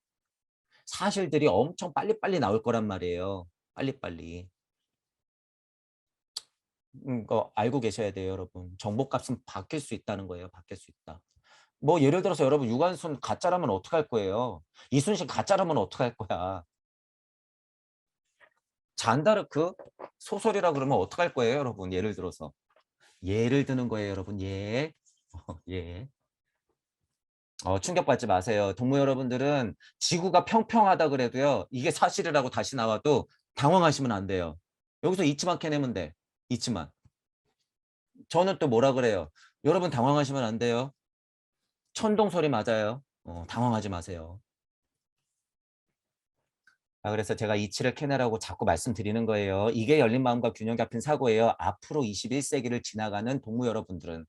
사실들이 엄청 빨리빨리 나올 거란 말이에요. 빨리빨리. 이거 알고 계셔야 돼요, 여러분. 정보값은 바뀔 수 있다는 거예요. 바뀔 수 있다. 뭐 예를 들어서 여러분 유관순 가짜라면 어떡할 거예요? 이순신 가짜라면 어떡할 거야? 잔다르크 소설이라 그러면 어떡할 거예요, 여러분? 예를 들어서. 예를 드는 거예요, 여러분. 예. 예. 충격받지 마세요. 동무 여러분들은 지구가 평평하다 그래도요. 이게 사실이라고 다시 나와도 당황하시면 안 돼요. 여기서 이치만 캐내면 돼. 이치만. 저는 또 뭐라 그래요. 여러분 당황하시면 안 돼요. 천동 소리 맞아요. 당황하지 마세요. 그래서 제가 이치를 캐내라고 자꾸 말씀드리는 거예요. 이게 열린 마음과 균형 잡힌 사고예요. 앞으로 21세기를 지나가는 동무 여러분들은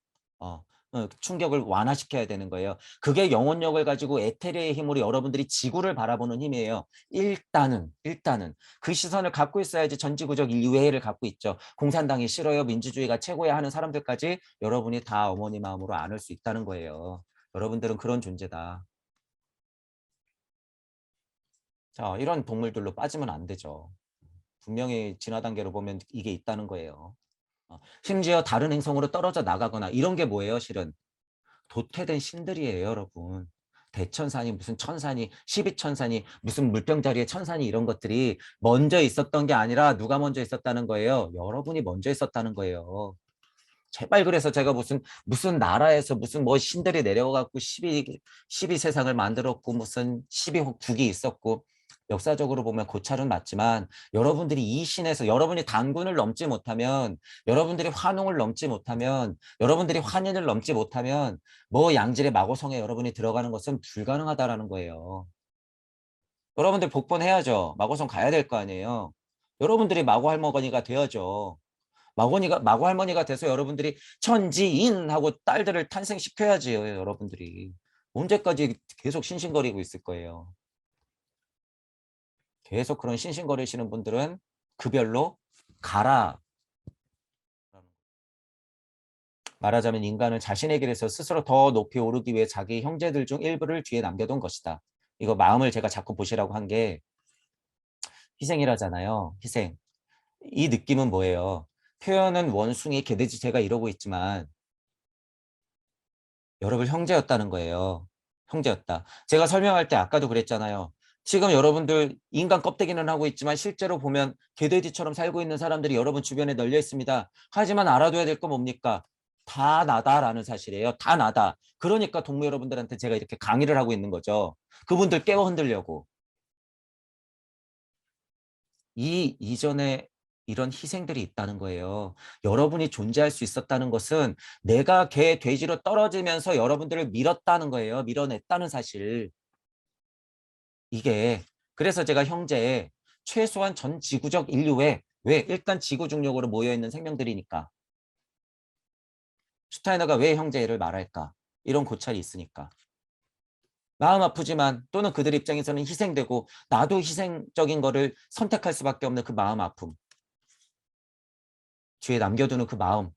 충격을 완화시켜야 되는 거예요. 그게 영혼력을 가지고 에테리의 힘으로 여러분들이 지구를 바라보는 힘이에요. 일단은 그 시선을 갖고 있어야지 전지구적 인류회의를 갖고 있죠. 공산당이 싫어요. 민주주의가 최고야 하는 사람들까지 여러분이 다 어머니 마음으로 안을 수 있다는 거예요. 여러분들은 그런 존재다. 자, 이런 동물들로 빠지면 안 되죠. 분명히 진화 단계로 보면 이게 있다는 거예요. 심지어 다른 행성으로 떨어져 나가거나 이런 게 뭐예요, 실은? 도태된 신들이에요, 여러분. 대천사니 무슨 천사니 12천사니 무슨 물병자리의 천사니 이런 것들이 먼저 있었던 게 아니라 누가 먼저 있었다는 거예요. 여러분이 먼저 있었다는 거예요. 제발 그래서 제가 무슨 나라에서 무슨 뭐 신들이 내려와갖고 12 세상을 만들었고 무슨 12혹 국이 있었고 역사적으로 보면 고찰은 맞지만 여러분들이 이 신에서 여러분이 단군을 넘지 못하면 여러분들이 환웅을 넘지 못하면 여러분들이 환인을 넘지 못하면 뭐 양질의 마고성에 여러분이 들어가는 것은 불가능하다라는 거예요. 여러분들 복권해야죠. 마고성 가야 될 거 아니에요. 여러분들이 마고 할머니가 되어야죠. 마고 할머니가 돼서 여러분들이 천지인하고 딸들을 탄생시켜야지요, 여러분들이. 언제까지 계속 싱싱거리고 있을 거예요. 계속 그런 싱싱거리시는 분들은 그별로 가라. 말하자면 인간은 자신의 길에서 스스로 더 높이 오르기 위해 자기 형제들 중 일부를 뒤에 남겨둔 것이다. 이거 마음을 제가 자꾸 보시라고 한 게 희생이라잖아요. 희생. 이 느낌은 뭐예요? 표현은 원숭이, 개돼지 제가 이러고 있지만 여러분 형제였다는 거예요. 형제였다. 제가 설명할 때 아까도 그랬잖아요. 지금 여러분들 인간 껍데기는 하고 있지만 실제로 보면 개돼지처럼 살고 있는 사람들이 여러분 주변에 널려 있습니다. 하지만 알아둬야 될 거 뭡니까? 다 나다라는 사실이에요. 다 나다. 그러니까 동무 여러분들한테 제가 이렇게 강의를 하고 있는 거죠. 그분들 깨워 흔들려고. 이 이전에 이런 희생들이 있다는 거예요. 여러분이 존재할 수 있었다는 것은 내가 개, 돼지로 떨어지면서 여러분들을 밀었다는 거예요. 밀어냈다는 사실. 이게 그래서 제가 형제 최소한 전 지구적 인류에 왜 일단 지구 중력으로 모여있는 생명들이니까 슈타이너가 왜 형제를 말할까? 이런 고찰이 있으니까. 마음 아프지만 또는 그들 입장에서는 희생되고 나도 희생적인 거를 선택할 수밖에 없는 그 마음 아픔. 뒤에 남겨두는 그 마음.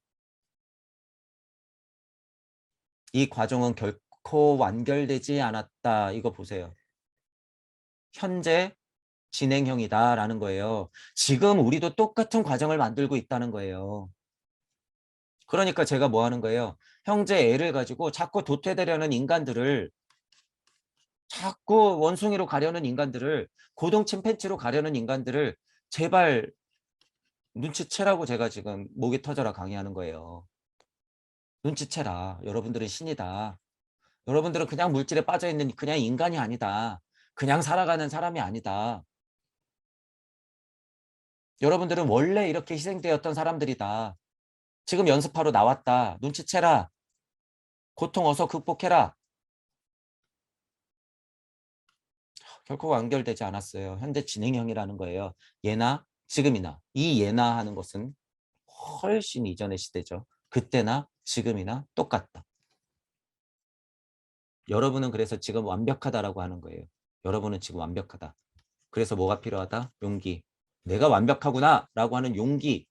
이 과정은 결코 완결되지 않았다. 이거 보세요. 현재 진행형이다라는 거예요. 지금 우리도 똑같은 과정을 만들고 있다는 거예요. 그러니까 제가 뭐 하는 거예요? 형제 애를 가지고 자꾸 도태되려는 인간들을, 자꾸 원숭이로 가려는 인간들을, 고동 침팬지로 가려는 인간들을 제발 눈치채라고 제가 지금 목이 터져라 강의하는 거예요. 눈치채라. 여러분들은 신이다. 여러분들은 그냥 물질에 빠져있는 그냥 인간이 아니다. 그냥 살아가는 사람이 아니다. 여러분들은 원래 이렇게 희생되었던 사람들이다. 지금 연습하러 나왔다. 눈치채라. 고통 어서 극복해라. 결코 완결되지 않았어요. 현재 진행형이라는 거예요. 예나 지금이나. 이 예나 하는 것은 훨씬 이전의 시대죠. 그때나 지금이나 똑같다. 여러분은 그래서 지금 완벽하다라고 하는 거예요. 여러분은 지금 완벽하다. 그래서 뭐가 필요하다? 용기. 내가 완벽하구나 라고 하는 용기.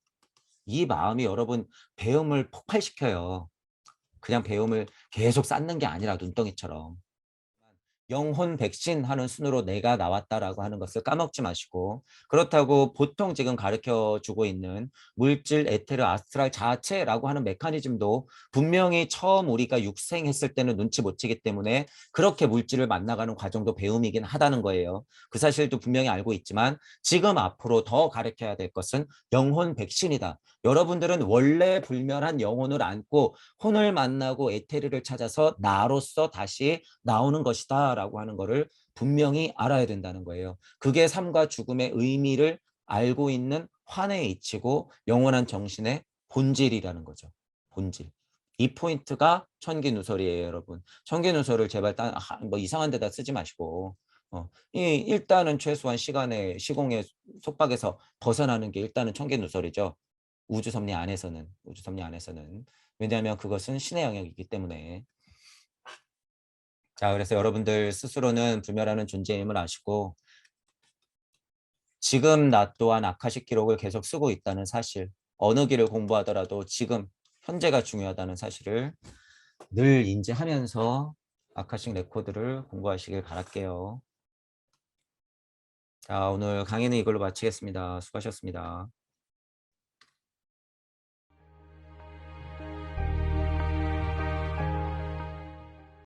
이 마음이 여러분 배움을 폭발시켜요. 그냥 배움을 계속 쌓는 게 아니라 눈덩이처럼. 영혼 백신 하는 순으로 내가 나왔다라고 하는 것을 까먹지 마시고, 그렇다고 보통 지금 가르쳐 주고 있는 물질, 에테르, 아스트랄 자체라고 하는 메커니즘도 분명히 처음 우리가 육생했을 때는 눈치 못 채기 때문에 그렇게 물질을 만나가는 과정도 배움이긴 하다는 거예요. 그 사실도 분명히 알고 있지만 지금 앞으로 더 가르쳐야 될 것은 영혼 백신이다. 여러분들은 원래 불멸한 영혼을 안고 혼을 만나고 에테르를 찾아서 나로서 다시 나오는 것이다 라고 하는 거를 분명히 알아야 된다는 거예요. 그게 삶과 죽음의 의미를 알고 있는 환의 이치고 영원한 정신의 본질이라는 거죠. 본질. 이 포인트가 천기누설이에요, 여러분. 천기누설을 제발 뭐 이상한 데다 쓰지 마시고 일단은 최소한 시간의 시공의 속박에서 벗어나는 게 일단은 천기누설이죠. 우주섭리 안에서는 왜냐하면 그것은 신의 영역이기 때문에. 자, 그래서 여러분들 스스로는 불멸하는 존재임을 아시고 지금 나 또한 아카식 기록을 계속 쓰고 있다는 사실, 어느 길을 공부하더라도 지금 현재가 중요하다는 사실을 늘 인지하면서 아카식 레코드를 공부하시길 바랄게요. 자, 오늘 강의는 이걸로 마치겠습니다. 수고하셨습니다.